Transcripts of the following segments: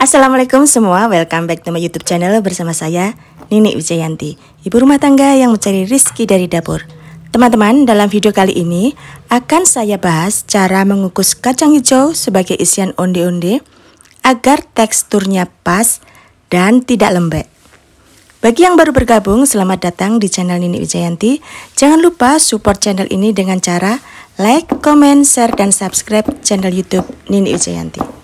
Assalamualaikum semua, welcome back to my YouTube channel bersama saya Nini Wijayanti, ibu rumah tangga yang mencari rezeki dari dapur. Teman-teman, dalam video kali ini akan saya bahas cara mengukus kacang hijau sebagai isian onde-onde agar teksturnya pas dan tidak lembek. Bagi yang baru bergabung, selamat datang di channel Nini Wijayanti. Jangan lupa support channel ini dengan cara like, comment, share, dan subscribe channel YouTube Nini Wijayanti.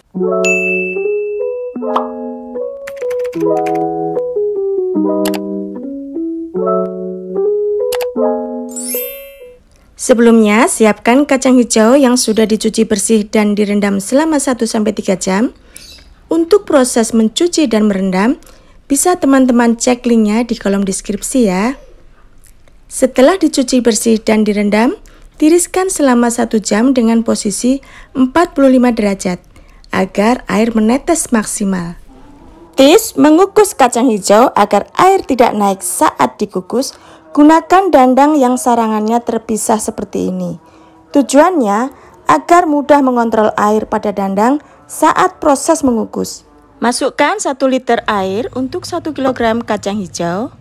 Sebelumnya, siapkan kacang hijau yang sudah dicuci bersih dan direndam selama 1-3 jam. Untuk proses mencuci dan merendam, bisa teman-teman cek linknya di kolom deskripsi ya. Setelah dicuci bersih dan direndam, tiriskan selama 1 jam dengan posisi 45 derajat agar air menetes maksimal. Tips mengukus kacang hijau agar air tidak naik saat dikukus, gunakan dandang yang sarangannya terpisah seperti ini. Tujuannya agar mudah mengontrol air pada dandang saat proses mengukus. Masukkan 1 liter air untuk 1 kg kacang hijau.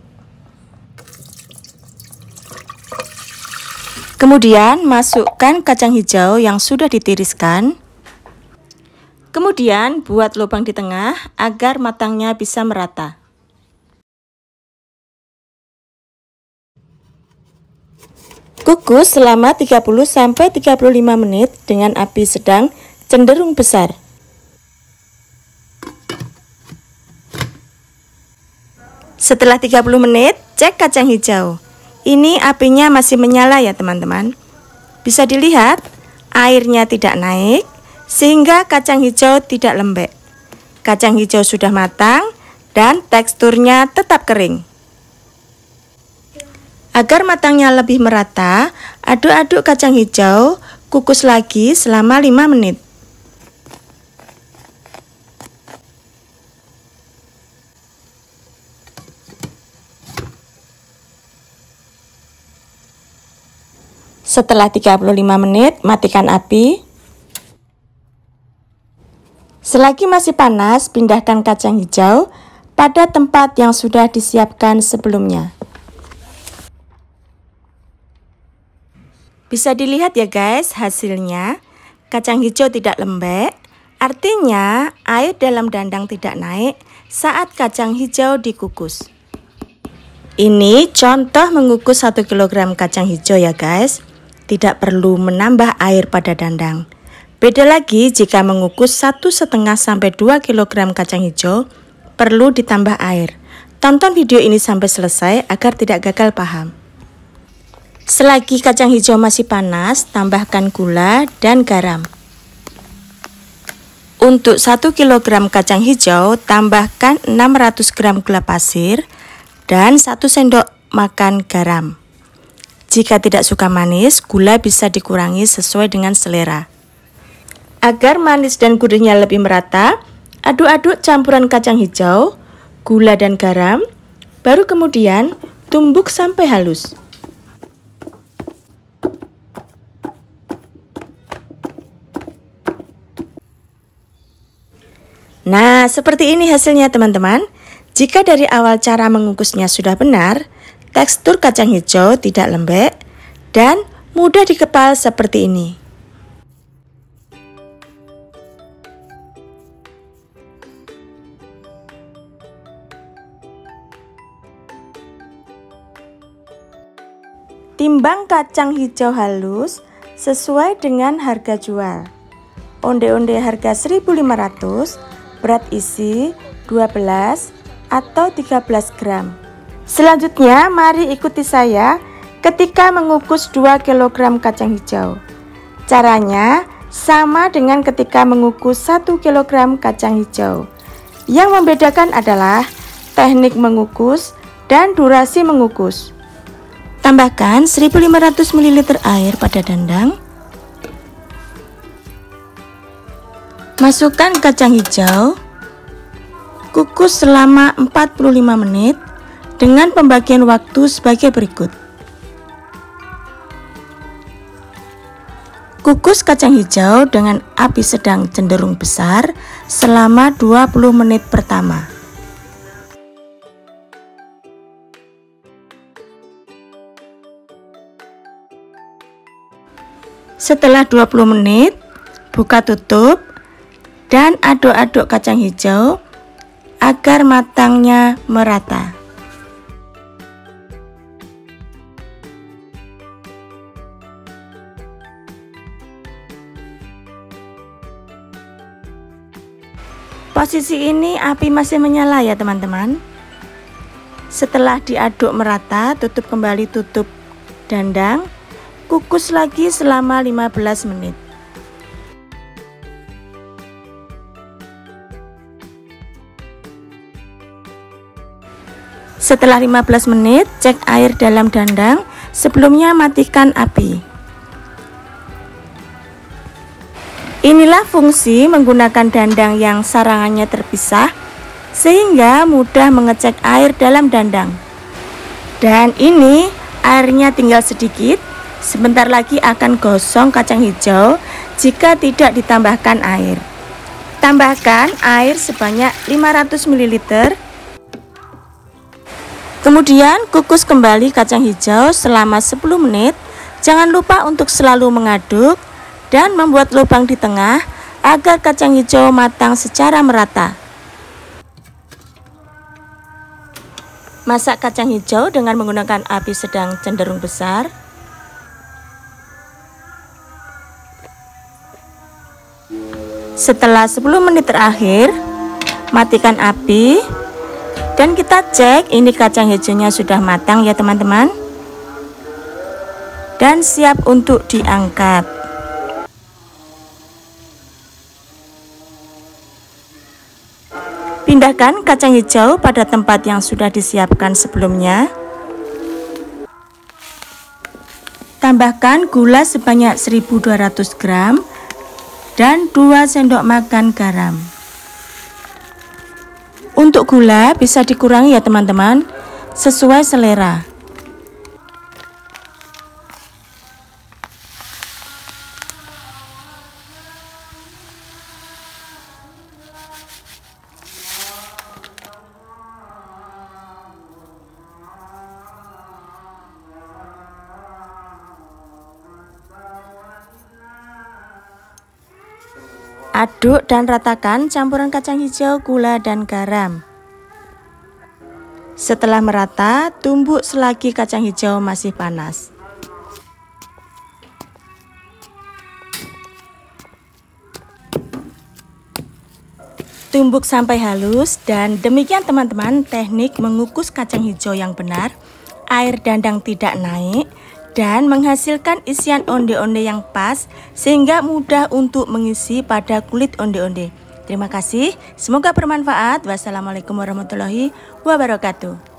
Kemudian masukkan kacang hijau yang sudah ditiriskan. Kemudian buat lubang di tengah agar matangnya bisa merata. Kukus selama 30-35 menit dengan api sedang cenderung besar. Setelah 30 menit, cek kacang hijau. Ini apinya masih menyala ya teman-teman. Bisa dilihat, airnya tidak naik, sehingga kacang hijau tidak lembek. Kacang hijau sudah matang dan teksturnya tetap kering. Agar matangnya lebih merata, aduk-aduk kacang hijau, kukus lagi selama 5 menit. Setelah 35 menit, matikan api. Selagi masih panas, pindahkan kacang hijau pada tempat yang sudah disiapkan sebelumnya. Bisa dilihat ya guys, hasilnya kacang hijau tidak lembek, artinya air dalam dandang tidak naik saat kacang hijau dikukus. Ini contoh mengukus 1 kg kacang hijau ya guys. Tidak perlu menambah air pada dandang. Beda lagi jika mengukus 1,5–2 kg kacang hijau, perlu ditambah air. Tonton video ini sampai selesai agar tidak gagal paham. Selagi kacang hijau masih panas, tambahkan gula dan garam. Untuk 1 kg kacang hijau, tambahkan 600 gram gula pasir dan 1 sendok makan garam. Jika tidak suka manis, gula bisa dikurangi sesuai dengan selera. Agar manis dan gurihnya lebih merata, aduk-aduk campuran kacang hijau, gula dan garam, baru kemudian tumbuk sampai halus. Nah, seperti ini hasilnya teman-teman. Jika dari awal cara mengukusnya sudah benar, tekstur kacang hijau tidak lembek dan mudah dikepal seperti ini. Timbang kacang hijau halus sesuai dengan harga jual. Onde-onde harga 1.500, berat isi 12 atau 13 gram. Selanjutnya, mari ikuti saya ketika mengukus 2 kg kacang hijau. Caranya sama dengan ketika mengukus 1 kg kacang hijau. Yang membedakan adalah teknik mengukus dan durasi mengukus. Tambahkan 1.500 ml air pada dandang. Masukkan kacang hijau. Kukus selama 45 menit. Dengan pembagian waktu sebagai berikut. Kukus kacang hijau dengan api sedang cenderung besar selama 20 menit pertama. Setelah 20 menit, buka tutup dan aduk-aduk kacang hijau agar matangnya merata. Posisi ini api masih menyala ya teman-teman. Setelah diaduk merata, tutup kembali tutup dandang. Kukus lagi selama 15 menit. Setelah 15 menit, cek air dalam dandang. Sebelumnya matikan api. Inilah fungsi menggunakan dandang yang sarangannya terpisah, sehingga mudah mengecek air dalam dandang. Dan ini airnya tinggal sedikit, sebentar lagi akan gosong kacang hijau jika tidak ditambahkan air. Tambahkan air sebanyak 500 ml. Kemudian kukus kembali kacang hijau selama 10 menit. Jangan lupa untuk selalu mengaduk dan membuat lubang di tengah agar kacang hijau matang secara merata. Masak kacang hijau dengan menggunakan api sedang cenderung besar. Setelah 10 menit terakhir, matikan api dan kita cek ini kacang hijaunya sudah matang ya teman-teman, dan siap untuk diangkat. Pindahkan kacang hijau pada tempat yang sudah disiapkan sebelumnya. Tambahkan gula sebanyak 1200 gram dan 2 sendok makan garam. Untuk gula bisa dikurangi ya teman-teman, sesuai selera. Aduk dan ratakan campuran kacang hijau, gula, dan garam. Setelah merata, tumbuk selagi kacang hijau masih panas. Tumbuk sampai halus, dan demikian teman-teman teknik mengukus kacang hijau yang benar. Air dandang tidak naik dan menghasilkan isian onde-onde yang pas sehingga mudah untuk mengisi pada kulit onde-onde. Terima kasih, semoga bermanfaat. Wassalamualaikum warahmatullahi wabarakatuh.